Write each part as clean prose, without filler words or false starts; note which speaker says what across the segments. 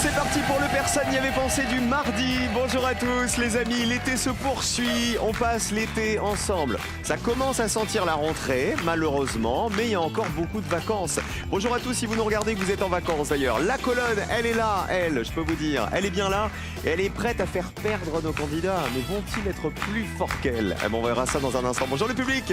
Speaker 1: C'est parti pour le Personne n'y avait pensé du mardi. Bonjour à tous les amis, l'été se poursuit, on passe l'été ensemble. Ça commence à sentir la rentrée, malheureusement, mais il y a encore beaucoup de vacances. Bonjour à tous, si vous nous regardez, vous êtes en vacances d'ailleurs. La colonne, elle est là, je peux vous dire, elle est bien là et elle est prête à faire perdre nos candidats. Mais vont-ils être plus forts qu'elle? On verra ça dans un instant. Bonjour le public.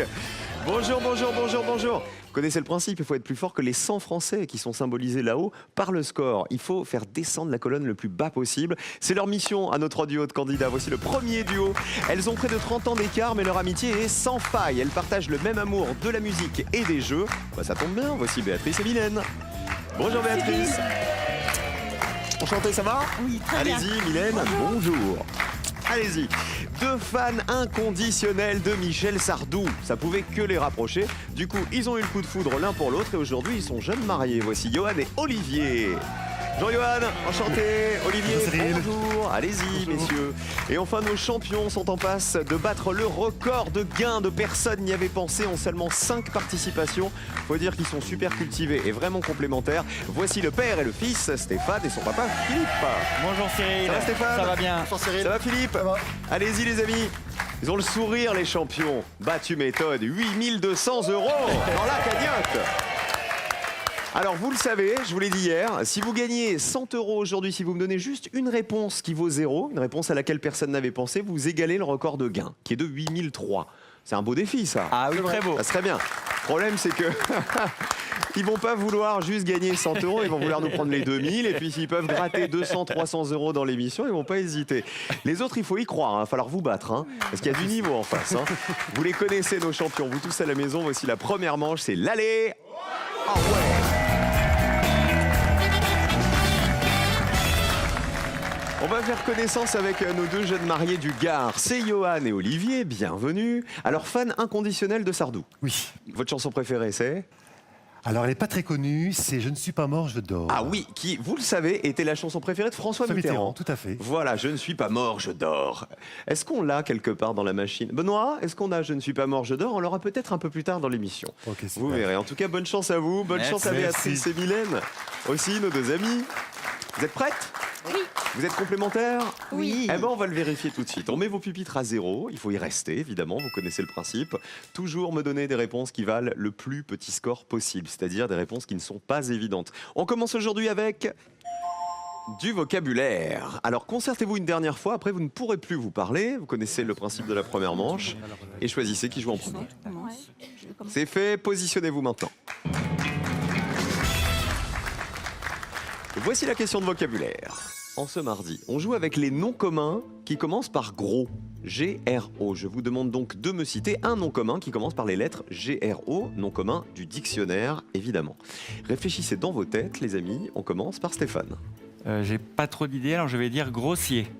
Speaker 1: Bonjour. Vous connaissez le principe, il faut être plus fort que les 100 Français qui sont symbolisés là-haut par le score. Il faut faire descendre la colonne le plus bas possible. C'est leur mission à notre duo de candidats. Voici le premier duo. Elles ont près de 30 ans d'écart, mais leur amitié est sans faille. Elles partagent le même amour de la musique et des jeux. Ça tombe bien, voici Béatrice et Mylène. Bonjour Béatrice. Enchantée, ça va?
Speaker 2: Oui, très bien.
Speaker 1: Allez-y Mylène, bonjour. Allez-y. Deux fans inconditionnels de Michel Sardou. Ça pouvait que les rapprocher. Du coup, ils ont eu le coup de foudre l'un pour l'autre et aujourd'hui, ils sont jeunes mariés. Voici Johan et Olivier. Bonjour Johan, enchanté. Olivier, bonjour. Allez-y, messieurs. Et enfin, nos champions sont en passe de battre le record de gains de Personne n'y avait pensé en seulement 5 participations. Faut dire qu'ils sont super cultivés et vraiment complémentaires. Voici le père et le fils, Stéphane et son papa Philippe.
Speaker 3: Bonjour Cyril.
Speaker 1: Ça va Stéphane?
Speaker 3: Ça va bien.
Speaker 1: Bonjour Cyril. Ça va Philippe? Ça va. Allez-y les amis. Ils ont le sourire les champions. Bah tu m'étonnes, 8200 € dans la cagnotte. Alors vous le savez, je vous l'ai dit hier, si vous gagnez 100 € aujourd'hui, si vous me donnez juste une réponse qui vaut 0, une réponse à laquelle personne n'avait pensé, vous égalez le record de gain, qui est de 8003. C'est un beau défi ça.
Speaker 3: Ah oui, très beau.
Speaker 1: Ça serait bien. Le problème c'est que ils vont pas vouloir juste gagner 100 €, ils vont vouloir nous prendre les 2000 et puis s'ils peuvent gratter 200, 300 € dans l'émission, ils vont pas hésiter. Les autres, il faut y croire, il va falloir vous battre, parce qu'il y a du niveau en face. Vous les connaissez nos champions, vous tous à la maison, voici la première manche, c'est l'aller. Ah ouais. On va faire connaissance avec nos deux jeunes mariés du Gard. C'est Johan et Olivier, bienvenue. Alors, fan inconditionnel de Sardou.
Speaker 4: Oui.
Speaker 1: Votre chanson préférée, c'est?
Speaker 4: Alors, elle n'est pas très connue, c'est « Je ne suis pas mort, je dors ».
Speaker 1: Ah oui, qui, vous le savez, était la chanson préférée de François Mitterrand.
Speaker 4: Tout à fait.
Speaker 1: Voilà, « Je ne suis pas mort, je dors ». Est-ce qu'on l'a quelque part dans la machine? Benoît, est-ce qu'on a « Je ne suis pas mort, je dors ». On l'aura peut-être un peu plus tard dans l'émission.
Speaker 4: Okay,
Speaker 1: vous verrez. En tout cas, bonne chance à vous. Bonne chance à Béatrice et Mylène. Aussi, nos deux amis. Vous êtes prêtes?
Speaker 2: Oui.
Speaker 1: Vous êtes complémentaires?
Speaker 2: Oui.
Speaker 1: Eh ben, on va le vérifier tout de suite. On met vos pupitres à 0. Il faut y rester, évidemment. Vous connaissez le principe. Toujours me donner des réponses qui valent le plus petit score possible, c'est-à-dire des réponses qui ne sont pas évidentes. On commence aujourd'hui avec du vocabulaire. Alors, concertez-vous une dernière fois. Après, vous ne pourrez plus vous parler. Vous connaissez le principe de la première manche. Et choisissez qui joue en premier. C'est fait. Positionnez-vous maintenant. Voici la question de vocabulaire. En ce mardi, on joue avec les noms communs qui commencent par gros. G-R-O. Je vous demande donc de me citer un nom commun qui commence par les lettres G-R-O, nom commun du dictionnaire, évidemment. Réfléchissez dans vos têtes, les amis. On commence par Stéphane.
Speaker 3: J'ai pas trop d'idées, alors je vais dire grossier.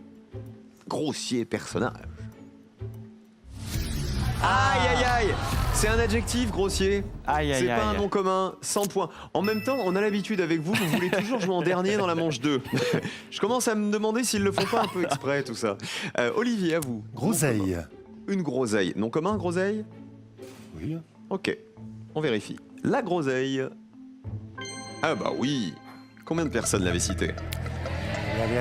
Speaker 1: Grossier personnage. Aïe, aïe, aïe! C'est un adjectif, grossier.
Speaker 3: Aïe, aïe,
Speaker 1: C'est pas
Speaker 3: aïe.
Speaker 1: un nom commun, 100 points. En même temps, on a l'habitude avec vous, vous voulez toujours jouer en dernier dans la manche 2. Je commence à me demander s'ils le font pas un peu exprès, tout ça. Olivier, à vous.
Speaker 4: Groseille.
Speaker 1: Une groseille. Nom commun, groseille?
Speaker 4: Oui.
Speaker 1: Ok, on vérifie. La groseille. Ah bah oui. Combien de personnes l'avaient cité?
Speaker 4: Allez.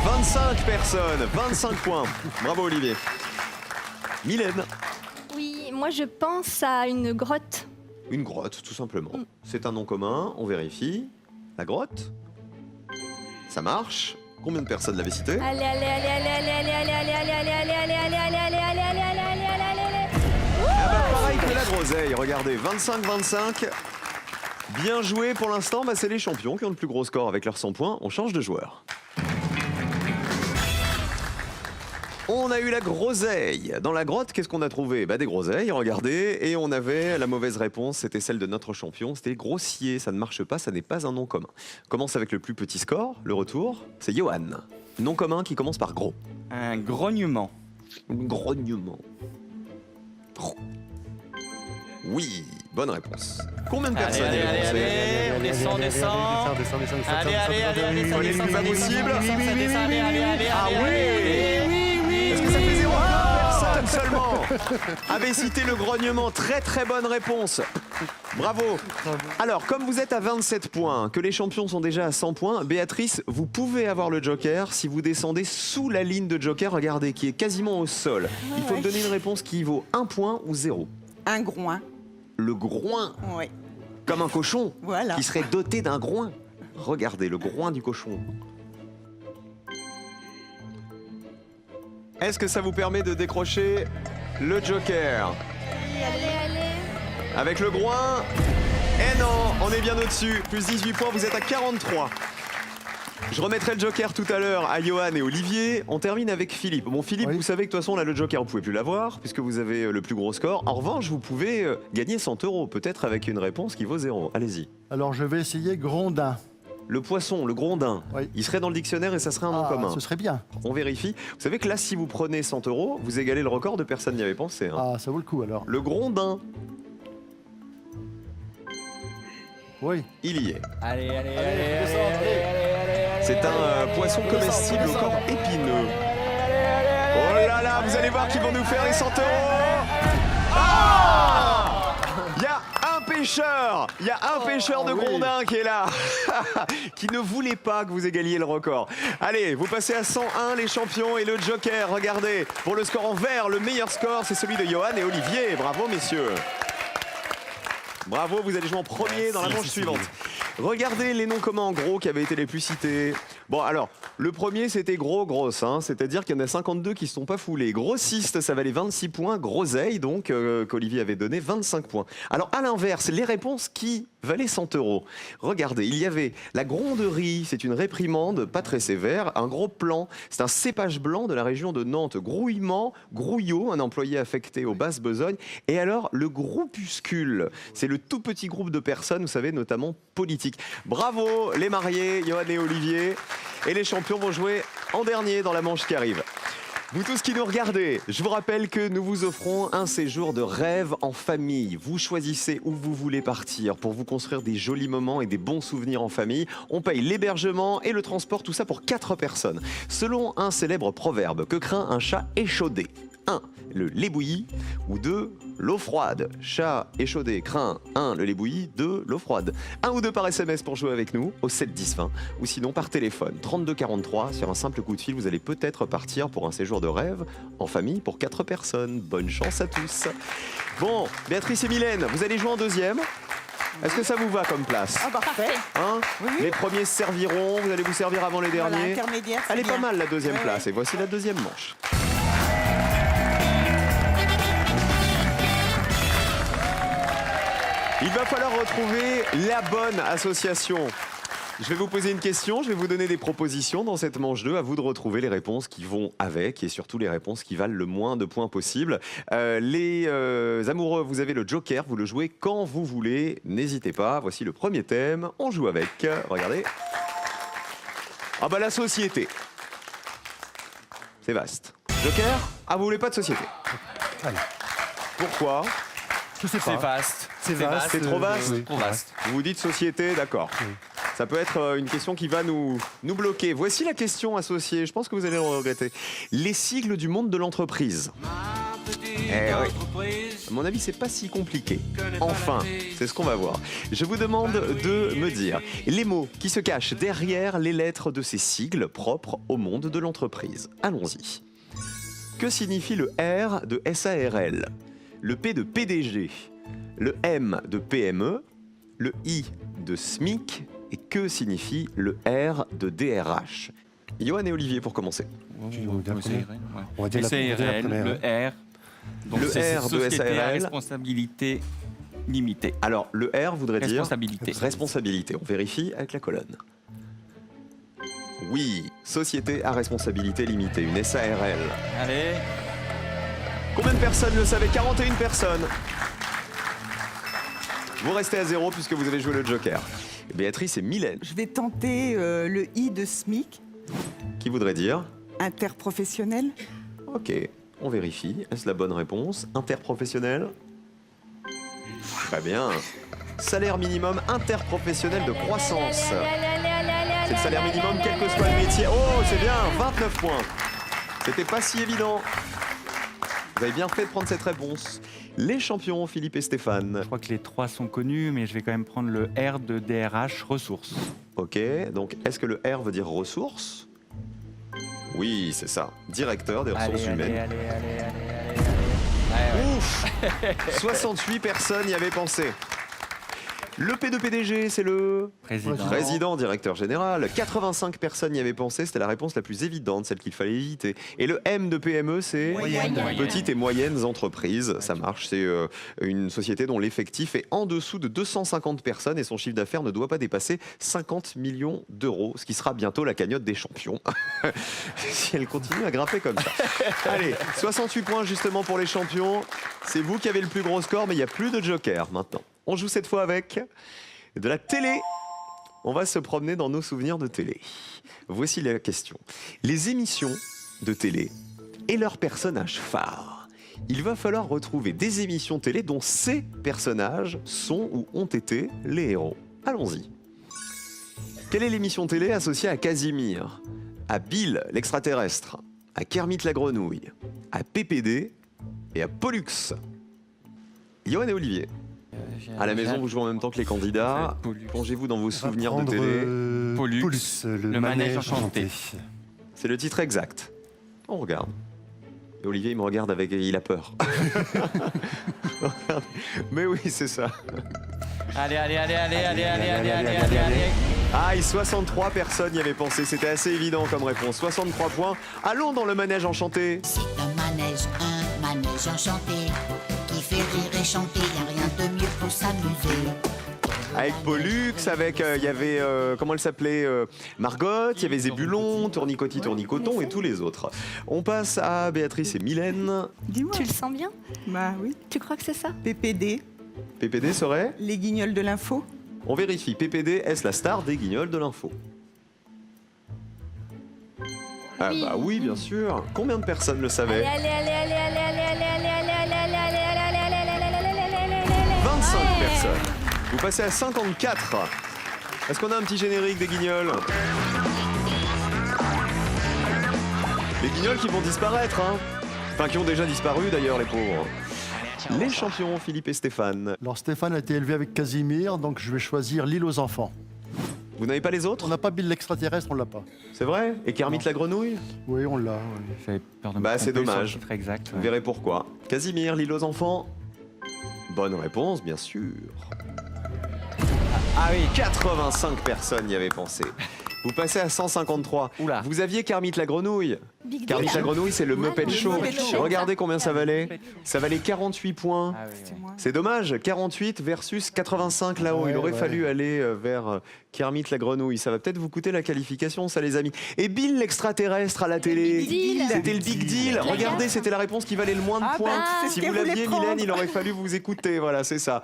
Speaker 1: 25 personnes, 25 points. Bravo Olivier. Mylène.
Speaker 2: Oui, moi je pense à une grotte.
Speaker 1: Une grotte, tout simplement. C'est un nom commun, on vérifie. La grotte. Ça marche. Combien de personnes l'avaient cité?
Speaker 2: Allez.
Speaker 1: Ah bah pareil que la groseille, regardez, 25-25. Bien joué pour l'instant, c'est les champions qui ont le plus gros score avec leurs 100 points. On change de joueur. On a eu la groseille. Dans la grotte, qu'est-ce qu'on a trouvé? Des groseilles, regardez. Et on avait la mauvaise réponse, c'était celle de notre champion. C'était grossier, ça ne marche pas, ça n'est pas un nom commun. Commence avec le plus petit score, le retour, c'est Johan. Nom commun qui commence par gros.
Speaker 3: Un grognement.
Speaker 1: Grognement. Oui, bonne réponse. Combien de personnes y avaient pensé?
Speaker 3: On descend. Allez,
Speaker 1: On descend, pas possible.
Speaker 3: Allez.
Speaker 1: Ah oui. Est-ce que ça fait 0 personne? personne seulement avait cité le grognement. Très très bonne réponse. Bravo. Alors, comme vous êtes à 27 points, que les champions sont déjà à 100 points, Béatrice, vous pouvez avoir le joker si vous descendez sous la ligne de joker, regardez, qui est quasiment au sol. Il faut me donner une réponse qui vaut 1 point ou 0.
Speaker 5: Un groin.
Speaker 1: Le groin,
Speaker 5: Oui.
Speaker 1: comme un cochon,
Speaker 5: Voilà.
Speaker 1: qui serait doté d'un groin. Regardez le groin du cochon. Est-ce que ça vous permet de décrocher le joker?
Speaker 2: Allez.
Speaker 1: Avec le groin, eh non, on est bien au-dessus. Plus 18 points, vous êtes à 43. Je remettrai le joker tout à l'heure à Johan et Olivier. On termine avec Philippe. Bon, Philippe,
Speaker 4: Oui.
Speaker 1: vous savez que de toute façon, là, le joker, vous pouvez plus l'avoir, puisque vous avez le plus gros score. En revanche, vous pouvez gagner 100 €, peut-être avec une réponse qui vaut 0. Allez-y.
Speaker 6: Alors je vais essayer grondin.
Speaker 1: Le poisson, le grondin,
Speaker 6: Oui.
Speaker 1: il serait dans le dictionnaire et ça serait un nom commun.
Speaker 6: Ce serait bien.
Speaker 1: On vérifie. Vous savez que là, si vous prenez 100 €, vous égalez le record de personne n'y avait pensé. Hein.
Speaker 6: Ah, ça vaut le coup alors.
Speaker 1: Le grondin,
Speaker 6: Oui.
Speaker 1: il y est.
Speaker 3: Allez,
Speaker 1: C'est un poisson comestible au corps épineux. Oh là là, vous allez voir qu'ils vont nous faire les 100 €. Ah! Il y a un pêcheur, de grondin qui est là, qui ne voulait pas que vous égaliez le record. Allez, vous passez à 101 les champions et le joker, regardez. Pour le score en vert, le meilleur score, c'est celui de Johan et Olivier. Bravo messieurs. Bravo, vous allez jouer en premier dans la manche suivante. Regardez les noms communs en gros qui avaient été les plus cités. Bon alors, le premier c'était grosse, hein, c'est-à-dire qu'il y en a 52 qui ne sont pas foulés. Grossiste, ça valait 26 points. Groseille, donc, qu'Olivier avait donné 25 points. Alors à l'inverse, les réponses qui valaient 100 €. Regardez, il y avait la gronderie, c'est une réprimande, pas très sévère. Un gros plan, c'est un cépage blanc de la région de Nantes. Grouillement, grouillot, un employé affecté aux basses besognes. Et alors, le groupuscule, c'est le tout petit groupe de personnes, vous savez, notamment politiques. Bravo les mariés, Johan et Olivier. Et les champions vont jouer en dernier dans la manche qui arrive. Vous tous qui nous regardez, je vous rappelle que nous vous offrons un séjour de rêve en famille. Vous choisissez où vous voulez partir pour vous construire des jolis moments et des bons souvenirs en famille. On paye l'hébergement et le transport, tout ça pour 4 personnes. Selon un célèbre proverbe, que craint un chat échaudé? 1. Le lait bouilli ou 2. L'eau froide. Chat échaudé craint 1. Le lait bouilli, 2. L'eau froide. 1 ou 2 par SMS pour jouer avec nous au 7 10 20 ou sinon par téléphone 32 43. Sur un simple coup de fil, vous allez peut-être partir pour un séjour de rêve en famille pour 4 personnes. Bonne chance à tous. Bon, Béatrice et Mylène, vous allez jouer en deuxième. Est-ce que ça vous va comme place?
Speaker 5: Ah, parfait.
Speaker 1: Hein?
Speaker 5: Oui.
Speaker 1: Les premiers se serviront, vous allez vous servir avant les
Speaker 5: Voilà,
Speaker 1: derniers.
Speaker 5: intermédiaire, c'est
Speaker 1: Elle est pas
Speaker 5: bien.
Speaker 1: mal la deuxième
Speaker 5: Ouais,
Speaker 1: place et voici la deuxième manche. Il va falloir retrouver la bonne association. Je vais vous poser une question, je vais vous donner des propositions dans cette manche 2. À vous de retrouver les réponses qui vont avec et surtout les réponses qui valent le moins de points possible. Les amoureux, vous avez le joker, vous le jouez quand vous voulez. N'hésitez pas, voici le premier thème. On joue avec. Regardez. Ah bah la société. C'est vaste. Joker? Ah vous voulez pas de société?
Speaker 4: Allez.
Speaker 1: Pourquoi?
Speaker 4: Je sais
Speaker 3: C'est
Speaker 4: pas.
Speaker 3: vaste.
Speaker 4: C'est vaste.
Speaker 1: C'est trop vaste.
Speaker 4: oui.
Speaker 3: Trop vaste.
Speaker 1: Vous vous dites société, d'accord.
Speaker 4: Oui.
Speaker 1: Ça peut être une question qui va nous bloquer. Voici la question associée, je pense que vous allez le regretter. Les sigles du monde de l'entreprise. Eh oui. À mon avis, c'est pas si compliqué. Enfin, c'est ce qu'on va voir. Je vous demande de me dire les mots qui se cachent derrière les lettres de ces sigles propres au monde de l'entreprise. Allons-y. Que signifie le R de SARL? Le P de PDG? Le M de PME? Le I de SMIC? Et que signifie le R de DRH? Johan et Olivier pour commencer.
Speaker 4: On va dire la
Speaker 3: SARL,
Speaker 4: première.
Speaker 3: le R. Donc
Speaker 1: Le
Speaker 3: c'est
Speaker 1: R de
Speaker 3: société à
Speaker 1: SARL.
Speaker 3: responsabilité limitée.
Speaker 1: Alors, le R voudrait dire
Speaker 3: Responsabilité.
Speaker 1: responsabilité. On vérifie avec la colonne. Oui, société à responsabilité limitée, une SARL.
Speaker 3: Allez.
Speaker 1: Combien de personnes le savaient? 41 personnes. Vous restez à 0 puisque vous avez joué le joker. Béatrice et Mylène,
Speaker 5: Je vais tenter le I de SMIC,
Speaker 1: qui voudrait dire?
Speaker 5: interprofessionnel.
Speaker 1: Ok, on vérifie. Est-ce la bonne réponse? Interprofessionnel? Très bien. Salaire minimum interprofessionnel de croissance. C'est le salaire minimum quel que soit le métier. Oh, c'est bien, 29 points. C'était pas si évident. Vous avez bien fait de prendre cette réponse. Les champions, Philippe et Stéphane.
Speaker 3: Je crois que les 3 sont connus, mais je vais quand même prendre le R de DRH, ressources.
Speaker 1: Ok, donc est-ce que le R veut dire ressources? Oui, c'est ça. Directeur des ressources humaines.
Speaker 3: Allez.
Speaker 1: Ouf 68 personnes y avaient pensé. Le P2PDG, c'est le président, directeur général. 85 personnes y avaient pensé, c'était la réponse la plus évidente, celle qu'il fallait éviter. Et le M de PME, c'est petites et moyennes entreprises. Ça marche, c'est une société dont l'effectif est en dessous de 250 personnes et son chiffre d'affaires ne doit pas dépasser 50 millions d'euros, ce qui sera bientôt la cagnotte des champions. Si elle continue à grimper comme ça. Allez, 68 points justement pour les champions. C'est vous qui avez le plus gros score, mais il n'y a plus de joker maintenant. On joue cette fois avec de la télé. On va se promener dans nos souvenirs de télé. Voici la question. Les émissions de télé et leurs personnages phares. Il va falloir retrouver des émissions télé dont ces personnages sont ou ont été les héros. Allons-y. Quelle est l'émission télé associée à Casimir, à Bill l'extraterrestre, à Kermit la grenouille, à PPD et à Pollux? Johan et Olivier. À la maison, vous jouez en même temps que les candidats. Plongez-vous dans vos souvenirs de télé.
Speaker 3: Pollux,
Speaker 4: le manège enchanté.
Speaker 1: C'est le titre exact. On regarde. Et Olivier, il me regarde avec... Il a peur. Mais oui, c'est ça.
Speaker 3: Allez.
Speaker 1: Ah, 63 personnes y avaient pensé. C'était assez évident comme réponse. 63 points. Allons dans le manège enchanté.
Speaker 7: C'est un manège enchanté qui fait rire et chanter, y a rien de mieux pour s'amuser.
Speaker 1: Avec Pollux, avec, il y avait, comment elle s'appelait, Margot, il y avait Zébulon, Tournicotis, Tournicoton et tous les autres. On passe à Béatrice et Mylène.
Speaker 5: Dis-moi.
Speaker 2: Tu le sens bien?
Speaker 5: Bah oui.
Speaker 2: Tu crois que c'est ça?
Speaker 5: PPD,
Speaker 1: PPD serait?
Speaker 5: les guignols de l'info.
Speaker 1: On vérifie. PPD, est-ce la star des guignols de l'info? Ah bah oui, bien sûr. Combien de personnes le savaient? 25 personnes. Vous passez à 54. Est-ce qu'on a un petit générique des guignols? Les guignols qui vont disparaître, hein. Enfin, qui ont déjà disparu d'ailleurs, les pauvres. Les champions, Philippe et Stéphane.
Speaker 6: Alors Stéphane a été élevé avec Casimir, donc je vais choisir l'île aux enfants.
Speaker 1: Vous n'avez pas les autres?
Speaker 6: On n'a pas Bill l'extraterrestre, on l'a pas.
Speaker 1: C'est vrai? Et Kermit la grenouille?
Speaker 6: Oui, on l'a. Oui.
Speaker 3: J'avais peur de me
Speaker 1: Bah, c'est
Speaker 3: tromper sur le
Speaker 1: dommage.
Speaker 3: titre exact.
Speaker 1: Vous verrez pourquoi. Casimir, l'île aux enfants. Bonne réponse, bien sûr. Ah oui, 85 personnes y avaient pensé. Vous passez à 153.
Speaker 3: Oula.
Speaker 1: Vous aviez Kermit la grenouille.
Speaker 2: Big
Speaker 1: Kermit
Speaker 2: deal.
Speaker 1: la grenouille, c'est le Muppet
Speaker 2: le
Speaker 1: Show.
Speaker 2: Muppet Show.
Speaker 1: Regardez combien ça valait. Ça valait 48 points.
Speaker 3: Ah oui, oui.
Speaker 5: Moi.
Speaker 1: C'est dommage, 48 versus 85 là-haut. Il aurait fallu aller vers Kermit la grenouille. Ça va peut-être vous coûter la qualification, ça les amis. Et Bill l'extraterrestre à la télé.
Speaker 2: Big deal.
Speaker 1: C'était le big deal. Regardez, c'était la réponse qui valait le moins de
Speaker 5: Ah
Speaker 1: points.
Speaker 5: bah, c'est ce
Speaker 1: Si
Speaker 5: qu'elle
Speaker 1: vous l'aviez,
Speaker 5: voulait prendre.
Speaker 1: Mylène, il aurait fallu vous écouter. Voilà, c'est ça.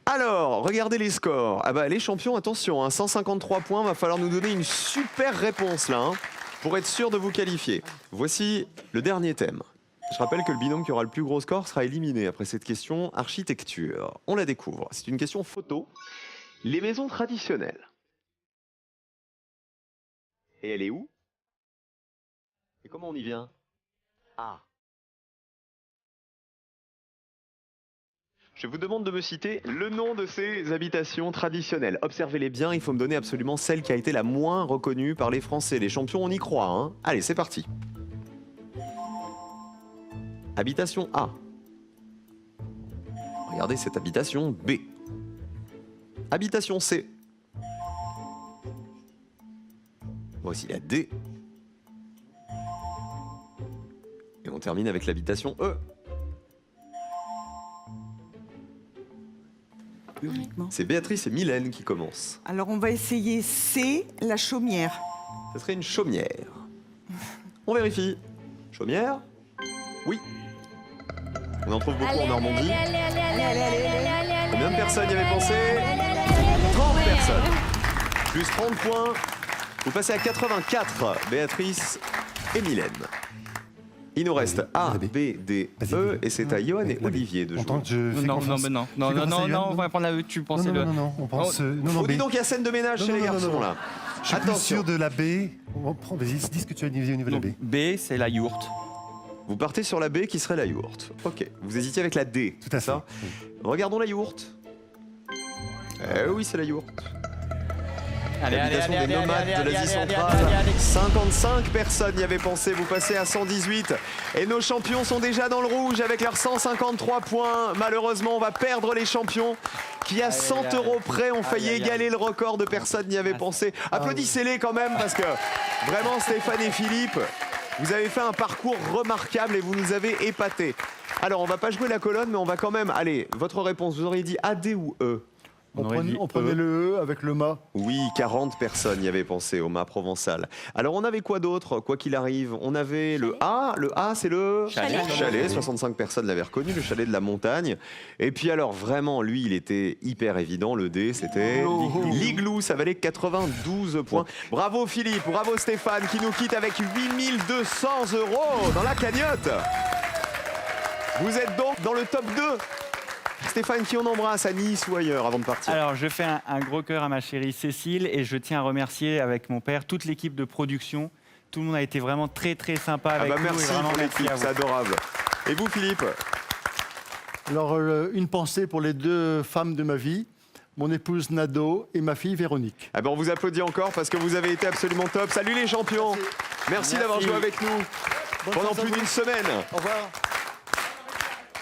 Speaker 1: Alors, regardez les scores. Ah bah, les champions, attention, hein, 153 points. Va falloir nous donner une super réponse là, hein, pour être sûr de vous qualifier. Voici le dernier thème. Je rappelle que le binôme qui aura le plus gros score sera éliminé après cette question architecture. On la découvre. C'est une question photo. Les maisons traditionnelles. Et elle est où? Et comment on y vient? Ah. Je vous demande de me citer le nom de ces habitations traditionnelles. Observez-les bien, il faut me donner absolument celle qui a été la moins reconnue par les Français. Les champions, on y croit, hein. Allez, c'est parti. Habitation A. Regardez cette habitation B. Habitation C. Voici la D. Et on termine avec l'habitation E. C'est Béatrice et Mylène qui commencent.
Speaker 5: Alors on va essayer C, la chaumière.
Speaker 1: Ce serait une chaumière. On vérifie. Chaumière? Oui. On en trouve beaucoup en Normandie. Combien de personnes y avaient pensé? 30 personnes. Plus 30 points. Vous passez à 84, Béatrice et Mylène. Il nous reste A, B, D, E, et c'est à Johan et Olivier de jouer.
Speaker 3: Non, on va prendre la E, tu pensais le...
Speaker 4: Non, on pense...
Speaker 1: Oh, dis donc, il y a scène de ménage chez les garçons, là.
Speaker 4: Je suis plus sûr de la B. On va prendre... Vas-y, dis ce que tu as dit au niveau de la
Speaker 3: Donc,
Speaker 4: B.
Speaker 3: B, c'est la yourte.
Speaker 1: Vous partez sur la B qui serait la yourte. Ok, vous hésitiez avec la D.
Speaker 4: Tout à
Speaker 1: c'est ça
Speaker 4: fait.
Speaker 1: Regardons la yourte. Eh oui, c'est la yourte.
Speaker 3: Allez,
Speaker 1: L'habitation des nomades de l'Asie centrale. 55 personnes y avaient pensé, vous passez à 118. Et nos champions sont déjà dans le rouge avec leurs 153 points. Malheureusement, on va perdre les champions qui, à 100 € près, ont failli égaler le record de personnes n'y avaient pensé. Applaudissez-les quand même parce que vraiment, Stéphane et Philippe, vous avez fait un parcours remarquable et vous nous avez épatés. Alors, on va pas jouer la colonne, mais on va quand même... Allez, votre réponse, vous auriez dit A, D ou E?
Speaker 6: On prenait le E avec le mât.
Speaker 1: Oui, 40 personnes y avaient pensé au mât provençal. Alors on avait quoi d'autre, quoi qu'il arrive? On avait le A, c'est le chalet, 65 personnes l'avaient reconnu, le chalet de la montagne. Et puis alors vraiment, lui, il était hyper évident, le D, c'était l'igloo, ça valait 92 points. Bravo Philippe, bravo Stéphane, qui nous quitte avec 8200 € dans la cagnotte. Vous êtes donc dans le top 2. Stéphane, qui on embrasse à Nice ou ailleurs avant de partir?
Speaker 3: Alors, je fais un gros cœur à ma chérie Cécile et je tiens à remercier avec mon père toute l'équipe de production. Tout le monde a été vraiment très très sympa avec nous.
Speaker 1: Merci
Speaker 3: et vraiment
Speaker 1: pour l'équipe,
Speaker 3: à vous.
Speaker 1: c'est adorable. Et vous Philippe?
Speaker 6: Alors, une pensée pour les 2 femmes de ma vie, mon épouse Nado et ma fille Véronique.
Speaker 1: Ah ben on vous applaudit encore parce que vous avez été absolument top. Salut les champions. Merci d'avoir joué avec nous pendant plus d'une semaine.
Speaker 6: Au revoir.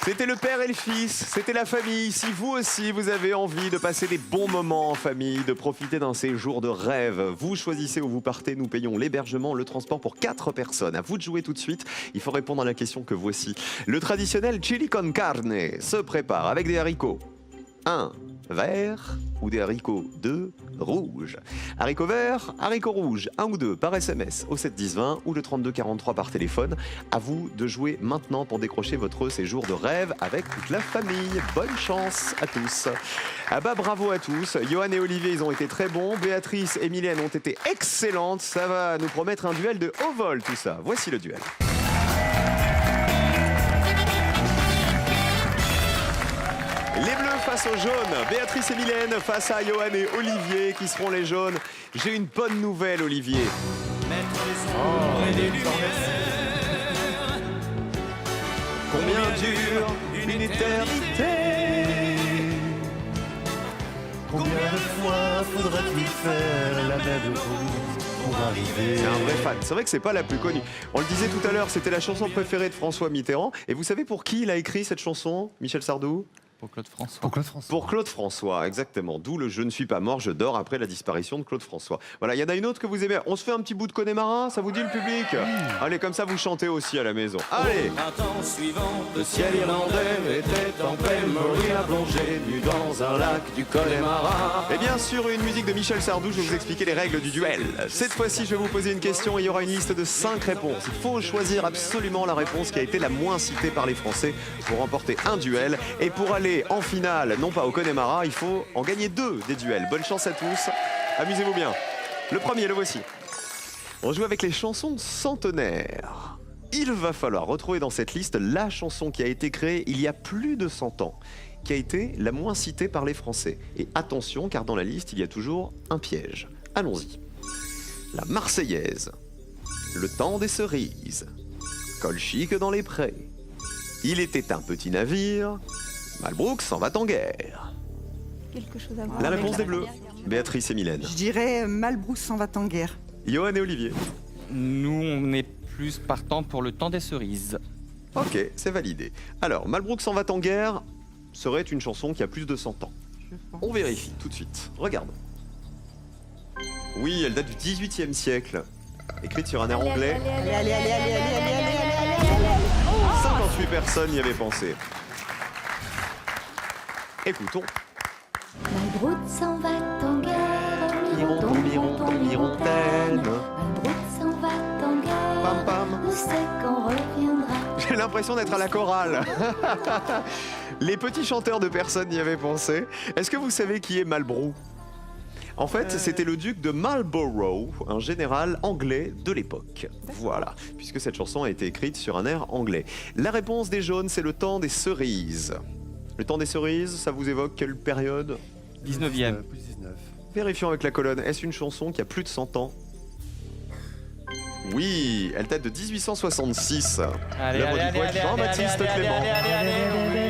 Speaker 1: C'était le père et le fils, c'était la famille. Si vous aussi, vous avez envie de passer des bons moments en famille, de profiter d'un séjour de rêve, vous choisissez où vous partez. Nous payons l'hébergement, le transport pour 4 personnes. À vous de jouer tout de suite. Il faut répondre à la question que voici. Le traditionnel chili con carne se prépare avec des haricots. 1. Vert ou des haricots 2. Rouge. Haricots verts, haricots rouges, 1 ou 2 par SMS au 7 10 20 ou le 32 43 par téléphone. À vous de jouer maintenant pour décrocher votre séjour de rêve avec toute la famille. Bonne chance à tous. Ah bah bravo à tous. Johan et Olivier, ils ont été très bons. Béatrice et Mylène ont été excellentes. Ça va nous promettre un duel de haut vol tout ça. Voici le duel. Les bleus face aux jaunes, Béatrice et Mylène face à Johan et Olivier qui seront les jaunes. J'ai une bonne nouvelle Olivier. Combien dure une éternité?
Speaker 4: Combien de fois faudra-t-il faire la même chose pour arriver?
Speaker 1: C'est un vrai fan. C'est vrai que c'est pas la plus connue. On le disait tout à l'heure, c'était la chanson préférée de François Mitterrand. Et vous savez pour qui il a écrit cette chanson, Michel Sardou?
Speaker 3: Pour Claude François.
Speaker 4: Pour Claude François.
Speaker 1: Pour Claude François, exactement. D'où le Je ne suis pas mort, je dors après la disparition de Claude François. Voilà, il y en a une autre que vous aimez. On se fait un petit bout de Connemara, ça vous dit le public? Allez, comme ça vous chantez aussi à la maison. Allez!
Speaker 8: Printemps suivant, le ciel irlandais était en pleine Marie à plonger nu dans un lac du Connemara.
Speaker 1: Et bien sûr, une musique de Michel Sardou, je vais vous expliquer les règles du duel. Cette fois-ci, je vais vous poser une question et il y aura une liste de 5 réponses. Il faut choisir absolument la réponse qui a été la moins citée par les Français pour remporter un duel. Et pour aller en finale, non pas au Connemara, il faut en gagner 2 des duels. Bonne chance à tous, amusez-vous bien. Le premier, le voici. On joue avec les chansons centenaires. Il va falloir retrouver dans cette liste la chanson qui a été créée il y a plus de 100 ans, qui a été la moins citée par les Français. Et attention, car dans la liste, il y a toujours un piège. Allons-y. La Marseillaise, Le temps des cerises, Colchique dans les prés, Il était un petit navire, Malbrook s'en va en guerre.
Speaker 2: Quelque chose à voir.
Speaker 1: La
Speaker 2: avec
Speaker 1: réponse des
Speaker 2: la
Speaker 1: Bleus,
Speaker 2: Première Guerre.
Speaker 1: Béatrice et Mylène.
Speaker 5: Je dirais Malbrousse s'en va en guerre.
Speaker 1: Johan et Olivier.
Speaker 3: Nous, on est plus partant pour le temps des cerises.
Speaker 1: Ok, c'est validé. Alors, Malbrook s'en va en guerre serait une chanson qui a plus de 100 ans. On vérifie tout de suite. Regardons. Oui, elle date du 18e siècle. Écrite sur un air anglais.
Speaker 5: Allez, allez, allez, allez, allez, allez, allez, allez, allez.
Speaker 1: 58 personnes y avaient pensé. Écoutons.
Speaker 9: Malbrook s'en va en guerre,
Speaker 1: Mironton, mironton, mirontaine.
Speaker 9: Malbrook s'en va en guerre,
Speaker 1: Pam pam.
Speaker 9: où c'est qu'on reviendra?
Speaker 1: J'ai l'impression d'être à la chorale. Les petits chanteurs de personnes y avaient pensé. Est-ce que vous savez qui est Marlborough? En fait, c'était le duc de Marlborough, un général anglais de l'époque. Voilà, puisque cette chanson a été écrite sur un air anglais. La réponse des jaunes, c'est le temps des cerises. Le temps des cerises, ça vous évoque quelle période?
Speaker 3: 19e.
Speaker 4: Plus 19.
Speaker 1: Vérifions avec la colonne. Est-ce une chanson qui a plus de 100 ans? Oui, elle date de 1866.
Speaker 3: Allez,
Speaker 1: L'œuvre
Speaker 3: allez,
Speaker 1: du poète
Speaker 3: allez,
Speaker 1: Jean-Baptiste
Speaker 3: allez,
Speaker 1: Clément.
Speaker 3: allez.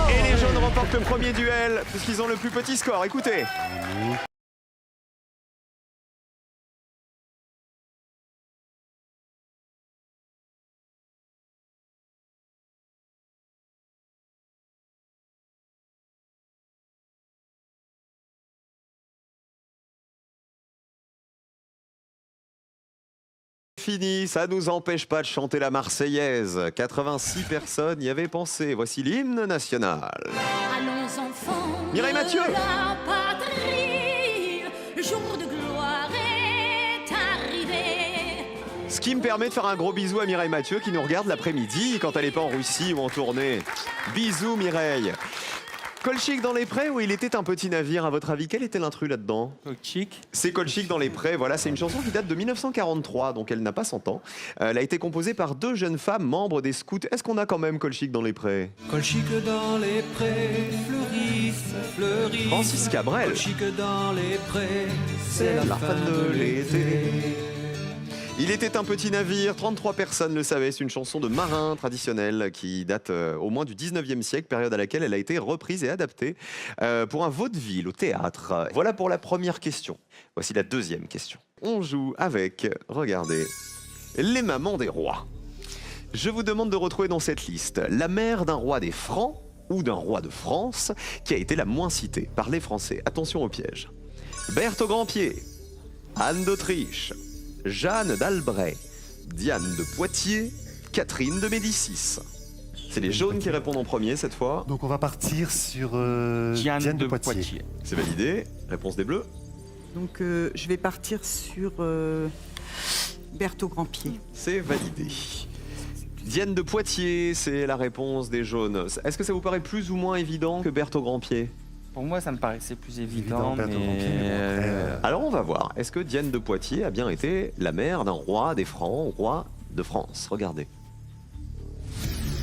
Speaker 1: Et les jaunes remportent le premier duel, puisqu'ils ont le plus petit score. Écoutez. Fini, ça nous empêche pas de chanter la Marseillaise. 86 personnes y avaient pensé. Voici l'hymne national.
Speaker 9: Allons enfants
Speaker 1: Mireille Mathieu.
Speaker 9: de la patrie, le jour de gloire est arrivé.
Speaker 1: Ce qui me permet de faire un gros bisou à Mireille Mathieu qui nous regarde l'après-midi quand elle n'est pas en Russie ou en tournée. Bisous Mireille. Colchic dans les prés ou il était un petit navire, à votre avis, quel était l'intrus là-dedans?
Speaker 3: Colchic.
Speaker 1: C'est Colchic dans les prés, voilà, c'est une chanson qui date de 1943, donc elle n'a pas 100 ans. Elle a été composée par 2 jeunes femmes membres des scouts. Est-ce qu'on a quand même Colchic dans les prés?
Speaker 8: Colchic dans les prés, fleurissent.
Speaker 1: Francis Cabrel.
Speaker 8: Colchic dans les prés,
Speaker 1: C'est la fin de l'été. Il était un petit navire, 33 personnes le savaient, c'est une chanson de marin traditionnelle qui date au moins du 19e siècle, période à laquelle elle a été reprise et adaptée pour un vaudeville au théâtre. Voilà pour la première question. Voici la deuxième question. On joue avec, regardez, les mamans des rois. Je vous demande de retrouver dans cette liste la mère d'un roi des Francs ou d'un roi de France qui a été la moins citée par les Français. Attention au piège. Berthe au Grand-Pied, Anne d'Autriche, Jeanne d'Albret, Diane de Poitiers, Catherine de Médicis. C'est les jaunes qui répondent en premier cette fois.
Speaker 4: Donc on va partir sur
Speaker 3: Diane de Poitiers.
Speaker 1: C'est validé. Réponse des bleus.
Speaker 5: Donc je vais partir sur Berthe au Grand-Pied.
Speaker 1: C'est validé. Diane de Poitiers, c'est la réponse des jaunes. Est-ce que ça vous paraît plus ou moins évident que Berthe au Grand-Pied?
Speaker 3: Pour moi, ça me paraissait plus évident,
Speaker 4: Berthe au
Speaker 3: mais...
Speaker 4: Grand-Pied, mais bon, après,
Speaker 1: Alors on va voir. Est-ce que Diane de Poitiers a bien été la mère d'un roi des Francs, roi de France? Regardez.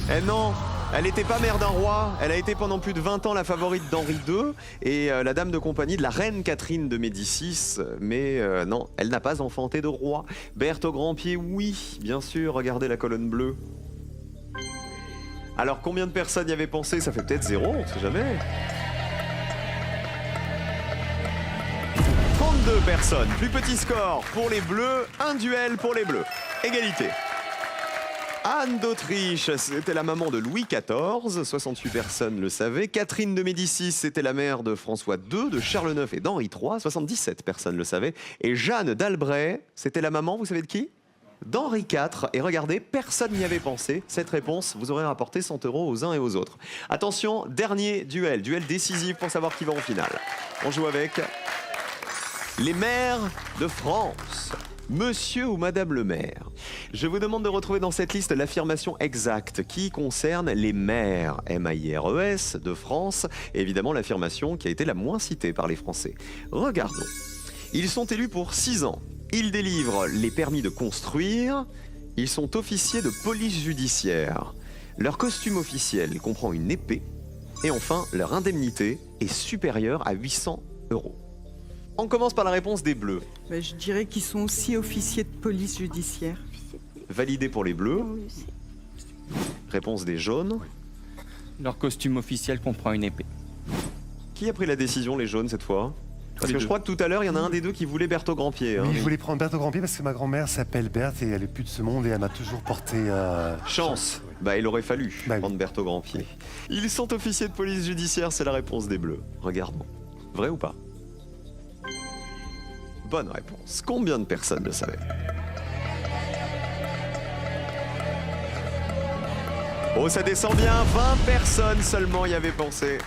Speaker 1: Eh non, elle n'était pas mère d'un roi. Elle a été pendant plus de 20 ans la favorite d'Henri II et la dame de compagnie de la reine Catherine de Médicis. Mais non, elle n'a pas enfanté de roi. Berthe au Grand-Pied, oui, bien sûr. Regardez la colonne bleue. Alors combien de personnes y avaient pensé? Ça fait peut-être 0, on ne sait jamais. 32 personnes. Plus petit score pour les bleus. Un duel pour les bleus. Égalité. Anne d'Autriche, c'était la maman de Louis XIV, 68 personnes le savaient. Catherine de Médicis, c'était la mère de François II, de Charles IX et d'Henri III, 77 personnes le savaient. Et Jeanne d'Albret, c'était la maman, vous savez de qui? D'Henri IV. Et regardez, personne n'y avait pensé. Cette réponse vous aurait rapporté 100 € aux uns et aux autres. Attention, dernier duel, duel décisif pour savoir qui va en finale. On joue avec les maires de France. Monsieur ou Madame le maire. Je vous demande de retrouver dans cette liste l'affirmation exacte qui concerne les maires, M-A-I-R-E-S, de France, et évidemment l'affirmation qui a été la moins citée par les Français. Regardons. Ils sont élus pour 6 ans. Ils délivrent les permis de construire. Ils sont officiers de police judiciaire. Leur costume officiel comprend une épée. Et enfin, leur indemnité est supérieure à 800 €. On commence par la réponse des bleus.
Speaker 5: Ben, je dirais qu'ils sont aussi officiers de police judiciaire.
Speaker 1: Validé pour les bleus. Réponse des jaunes.
Speaker 3: Leur costume officiel comprend une épée.
Speaker 1: Qui a pris la décision, les jaunes, cette fois? Parce que je crois que tout à l'heure, il y en a un des deux qui voulait Berthe au Grand-Pied. Hein.
Speaker 4: Oui, je voulais prendre Berthe au Grand-Pied parce que ma grand-mère s'appelle Berthe et elle est plus de ce monde et elle m'a toujours porté...
Speaker 1: Chance.
Speaker 4: Oui.
Speaker 1: Bah, il aurait fallu
Speaker 4: Bah oui.
Speaker 1: prendre Berthe au Grand-Pied. Ils sont officiers de police judiciaire, c'est la réponse des bleus. Regardons. Vrai ou pas? Bonne réponse. Combien de personnes le savaient? Oh, ça descend bien. 20 personnes seulement y avaient pensé.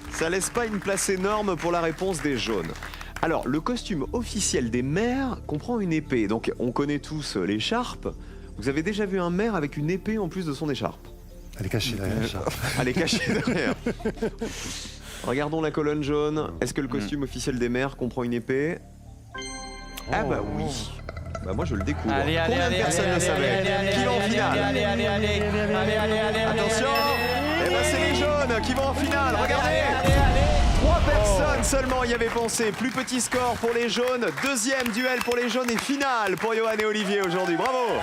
Speaker 1: Ça laisse pas une place énorme pour la réponse des jaunes. Alors, le costume officiel des maires comprend une épée. Donc, on connaît tous l'écharpe. Vous avez déjà vu un maire avec une épée en plus de son écharpe?
Speaker 4: Elle est cachée derrière l'écharpe.
Speaker 1: Elle est cachée derrière. Regardons la colonne jaune. Est-ce que le costume officiel des maires comprend une épée? Ah bah oui. Bah moi je le découvre.
Speaker 3: Allez, allez,
Speaker 1: Combien de
Speaker 3: allez,
Speaker 1: personnes
Speaker 3: allez,
Speaker 1: le savaient?
Speaker 3: allez, allez,
Speaker 1: Qui va en
Speaker 3: allez,
Speaker 1: finale?
Speaker 3: allez, allez, allez, allez, allez,
Speaker 1: Attention. Eh ben c'est les jaunes qui vont en finale. Regardez. 3 personnes seulement y avait pensé. Plus petit score pour les jaunes, deuxième duel pour les jaunes et finale pour Johan et Olivier aujourd'hui. Bravo!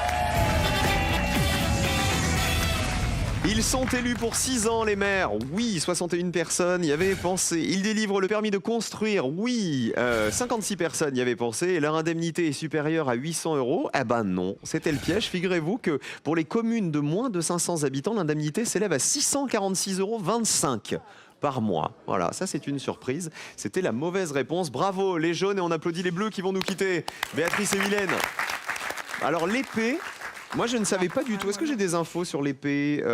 Speaker 1: Ils sont élus pour 6 ans, les maires. Oui, 61 personnes y avaient pensé. Ils délivrent le permis de construire. Oui, 56 personnes y avaient pensé. Et leur indemnité est supérieure à 800 €. Eh ben non, c'était le piège. Figurez-vous que pour les communes de moins de 500 habitants, l'indemnité s'élève à 646,25 € par mois. Voilà, ça c'est une surprise. C'était la mauvaise réponse. Bravo les jaunes et on applaudit les bleus qui vont nous quitter. Béatrice et Mylène. Alors l'épée... Moi, je ne savais pas du tout. Est-ce que j'ai des infos sur l'épée?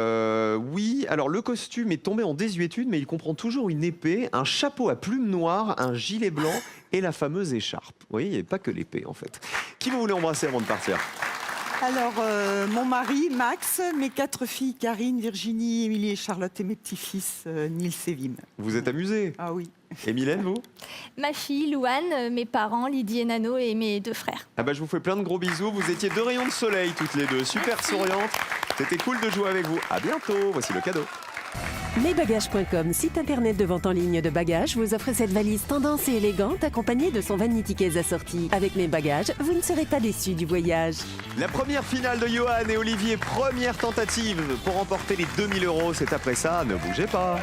Speaker 1: Oui. Alors, le costume est tombé en désuétude, mais il comprend toujours une épée, un chapeau à plumes noires, un gilet blanc et la fameuse écharpe. Vous voyez, il n'y avait pas que l'épée, en fait. Qui vous voulez embrasser avant de partir?
Speaker 5: Alors, mon mari, Max, mes 4 filles, Karine, Virginie, Émilie et Charlotte, et mes petits-fils, Nils et Wim.
Speaker 1: Vous êtes amusés?
Speaker 5: Ah oui.
Speaker 1: Et Mylène, vous?
Speaker 2: Ma fille, Louane, mes parents, Lydie et Nano et mes 2 frères.
Speaker 1: Ah bah, je vous fais plein de gros bisous. Vous étiez 2 rayons de soleil, toutes les deux. Super souriantes. C'était cool de jouer avec vous. À bientôt. Voici le cadeau.
Speaker 10: Mesbagages.com, site internet de vente en ligne de bagages, vous offre cette valise tendance et élégante accompagnée de son vanity case assorti. Avec Mes Bagages, vous ne serez pas déçus du voyage.
Speaker 1: La première finale de Johan et Olivier, première tentative pour remporter les 2000 €. C'est après ça, ne bougez pas.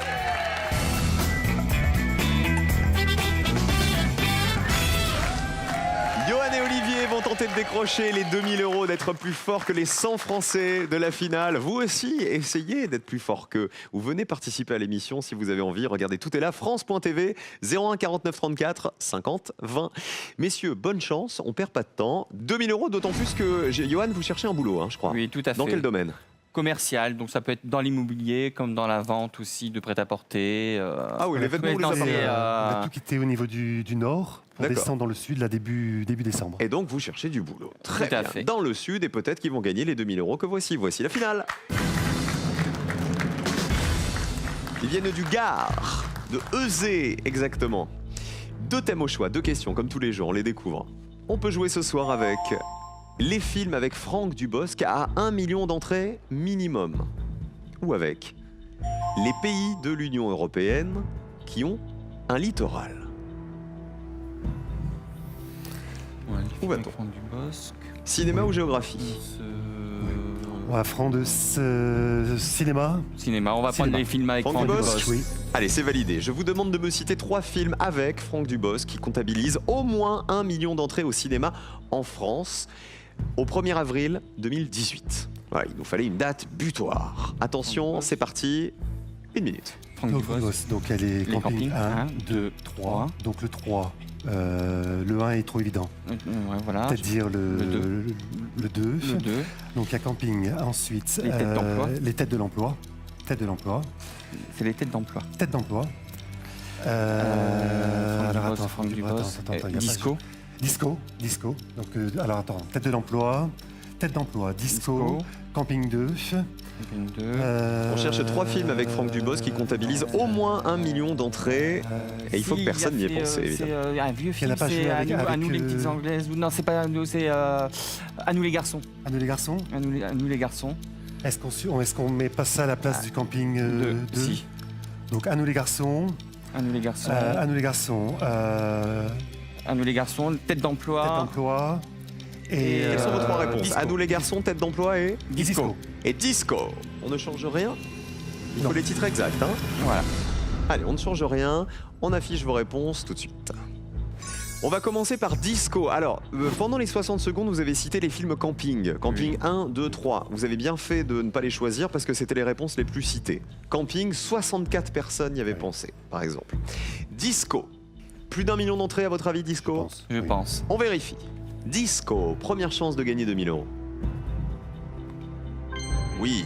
Speaker 1: Johan et Olivier vont tenter de décrocher les 2000 €, d'être plus forts que les 100 Français de la finale. Vous aussi, essayez d'être plus fort qu'eux. Vous venez participer à l'émission si vous avez envie. Regardez, tout est là. France.tv, 01 49 34 50 20. Messieurs, bonne chance. On perd pas de temps. 2000 €, d'autant plus que, Johan, vous cherchez un boulot, hein, je crois.
Speaker 3: Oui, tout à fait.
Speaker 1: Dans quel domaine?
Speaker 3: Commercial, donc ça peut être dans l'immobilier comme dans la vente aussi de prêt-à-porter.
Speaker 1: Ah oui, les vêtements,
Speaker 3: on
Speaker 1: les appartements.
Speaker 4: On a tout quitté au niveau du nord pour
Speaker 1: D'accord.
Speaker 4: descendre dans le sud là, début décembre.
Speaker 1: Et donc, vous cherchez du boulot. Très
Speaker 3: Tout à
Speaker 1: bien.
Speaker 3: fait.
Speaker 1: Dans le sud, et peut-être qu'ils vont gagner les 2000 € que voici. Voici la finale. Ils viennent du Gard, de Euzé exactement. 2 thèmes au choix, 2 questions, comme tous les jours, on les découvre. On peut jouer ce soir avec les films avec Franck Dubosc à 1 million d'entrées minimum. Ou avec les pays de l'Union européenne qui ont un littoral.
Speaker 3: Ouais,
Speaker 1: Où va-t-on?
Speaker 3: Franck Dubosc.
Speaker 1: Cinéma ou géographie?
Speaker 4: On va prendre cinéma.
Speaker 3: Cinéma, on va
Speaker 4: Cinéma.
Speaker 3: prendre les films avec
Speaker 1: Franck
Speaker 3: Franck
Speaker 1: Dubosc.
Speaker 3: Dubosc.
Speaker 4: Oui.
Speaker 1: Allez, c'est validé. Je vous demande de me citer 3 films avec Franck Dubosc qui comptabilisent au moins 1 million d'entrées au cinéma en France au 1er avril 2018. Voilà, il nous fallait une date butoir. Attention, c'est parti. 1 minute.
Speaker 3: Franck
Speaker 4: Donc,
Speaker 3: Dubosc.
Speaker 4: donc il y a les
Speaker 3: Les
Speaker 4: campings
Speaker 3: campings,
Speaker 4: 1,
Speaker 3: un,
Speaker 4: 2,
Speaker 3: deux,
Speaker 4: 3. Donc le 3, le 1 est trop évident.
Speaker 3: Ouais, voilà.
Speaker 4: C'est-à-dire
Speaker 3: le deux.
Speaker 4: le 2.
Speaker 3: Le 2.
Speaker 4: Donc il y a camping. Ensuite,
Speaker 3: Les têtes d'emploi.
Speaker 4: les têtes de l'emploi. Tête de l'emploi.
Speaker 3: C'est les têtes d'emploi.
Speaker 4: Tête d'emploi.
Speaker 3: Franck Dubosc.
Speaker 4: il y a pas-
Speaker 3: Disco.
Speaker 4: Disco. Donc, alors attends, tête de l'emploi, disco, camping 2.
Speaker 3: Camping 2.
Speaker 1: On cherche 3 films avec Franck Dubosc qui comptabilisent au moins 1 million d'entrées. Et il faut que personne n'y ait pensé, évidemment.
Speaker 3: C'est un vieux film,
Speaker 4: n'a pas
Speaker 3: c'est
Speaker 4: joué
Speaker 3: à
Speaker 4: avec,
Speaker 3: nous les petites anglaises. Non, c'est pas à nous, c'est à nous les garçons.
Speaker 4: À nous les garçons.
Speaker 3: À nous les garçons.
Speaker 4: Est-ce qu'on met pas ça à la place du camping 2?
Speaker 3: Si.
Speaker 4: Donc à nous les garçons.
Speaker 3: À nous les garçons.
Speaker 4: À nous les garçons.
Speaker 3: À nous les garçons. Tête
Speaker 4: Tête
Speaker 3: d'emploi.
Speaker 4: d'emploi. Et
Speaker 1: Quelles sont vos 3 réponses?
Speaker 3: Disco.
Speaker 1: À nous les garçons, tête d'emploi et
Speaker 3: Disco.
Speaker 1: disco. On ne change rien? Il
Speaker 4: Non.
Speaker 1: faut les titres exacts, hein?
Speaker 3: Voilà.
Speaker 1: Allez, on ne change rien. On affiche vos réponses tout de suite. On va commencer par Disco. Alors, pendant les 60 secondes, vous avez cité les films Camping. Camping 1, 2, 3. Vous avez bien fait de ne pas les choisir parce que c'était les réponses les plus citées. Camping, 64 personnes y avaient pensé, par exemple. Disco. Plus d'1 million d'entrées à votre avis, Disco?
Speaker 3: Je pense.
Speaker 1: On vérifie. Disco, première chance de gagner 2000 €. Oui.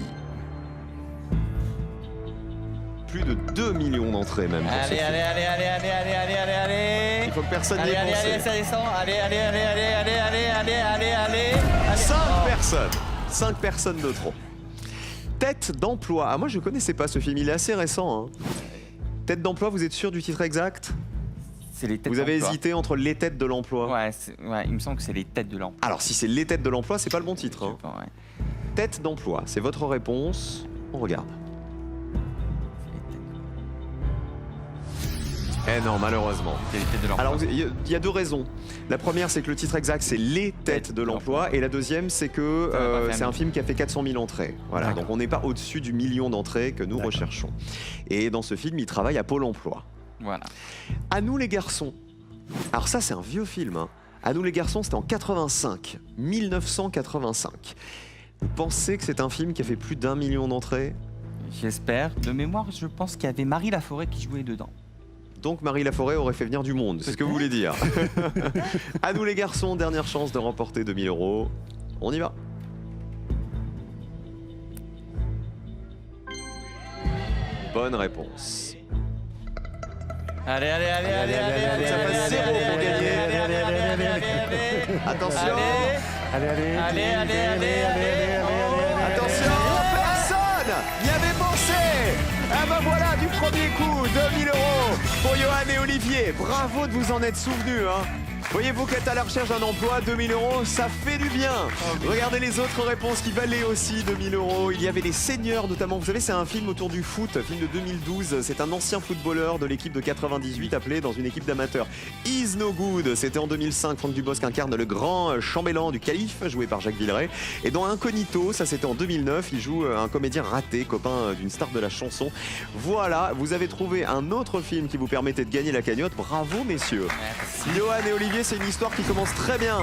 Speaker 1: Plus de 2 millions d'entrées même. Pour ce film. Il faut que personne n'y ait pensé.
Speaker 3: ça descend. Allez.
Speaker 1: 5 personnes de trop. Tête d'emploi. Ah, moi je connaissais pas ce film, il est assez récent. Hein. Tête d'emploi, vous êtes sûr du titre exact?
Speaker 3: C'est les têtes
Speaker 1: Vous avez
Speaker 3: d'emploi.
Speaker 1: hésité entre les têtes de l'emploi.
Speaker 3: Ouais, il me semble que c'est les têtes de l'emploi.
Speaker 1: Alors si c'est les têtes de l'emploi, c'est pas le bon titre. Hein.
Speaker 3: Ouais.
Speaker 1: Tête d'emploi, c'est votre réponse. On regarde. Eh non, malheureusement.
Speaker 3: C'est les têtes de l'emploi.
Speaker 1: Alors, il y a deux raisons. La première, c'est que le titre exact, c'est Les têtes de l'emploi. Et la deuxième, c'est que c'est un film qui a fait 400 000 entrées. Voilà, donc on n'est pas au-dessus du million d'entrées que nous recherchons. Et dans ce film, il travaille à Pôle emploi.
Speaker 3: Voilà.
Speaker 1: À nous les garçons. Alors ça, c'est un vieux film. Hein. À nous les garçons, c'était en 85. 1985. Vous pensez que c'est un film qui a fait plus d'1 million d'entrées?
Speaker 3: J'espère. De mémoire, je pense qu'il y avait Marie Laforêt qui jouait dedans.
Speaker 1: Donc Marie Laforêt aurait fait venir du monde, c'est ce que vous voulez dire. À nous les garçons, dernière chance de remporter 2 000 €. On y va. Bonne réponse.
Speaker 3: Allez.
Speaker 1: Ça passe 0 pour gagner. Attention. Attention, personne n'y avait pensé. Ah ben voilà, du premier coup, 2 000 € pour Johan et Olivier. Bravo de vous en être souvenus. Hein. Voyez-vous qu'être à la recherche d'un emploi, 2 000 €, ça fait du bien. Regardez les autres réponses qui valaient aussi 2 000 €. Il y avait Les Seigneurs notamment. Vous savez, c'est un film autour du foot, film de 2012. C'est un ancien footballeur de l'équipe de 98 appelé dans une équipe d'amateurs. Is No Good, c'était en 2005. Franck Dubosc incarne le grand chambellan du calife, joué par Jacques Villeray. Et dans Incognito, ça c'était en 2009, il joue un comédien raté, copain d'une star de la chanson. Voilà, vous avez trouvé un autre film qui vous permettait de gagner la cagnotte. Bravo messieurs.
Speaker 3: Merci.
Speaker 1: Johan et Olivier, c'est une histoire qui commence très bien.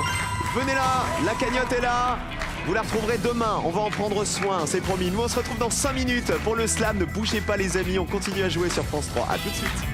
Speaker 1: Venez là, la cagnotte est là. Vous la retrouverez demain, on va en prendre soin, c'est promis. Nous on se retrouve dans 5 minutes pour le slam. Ne bougez pas les amis, on continue à jouer sur France 3. A tout de suite.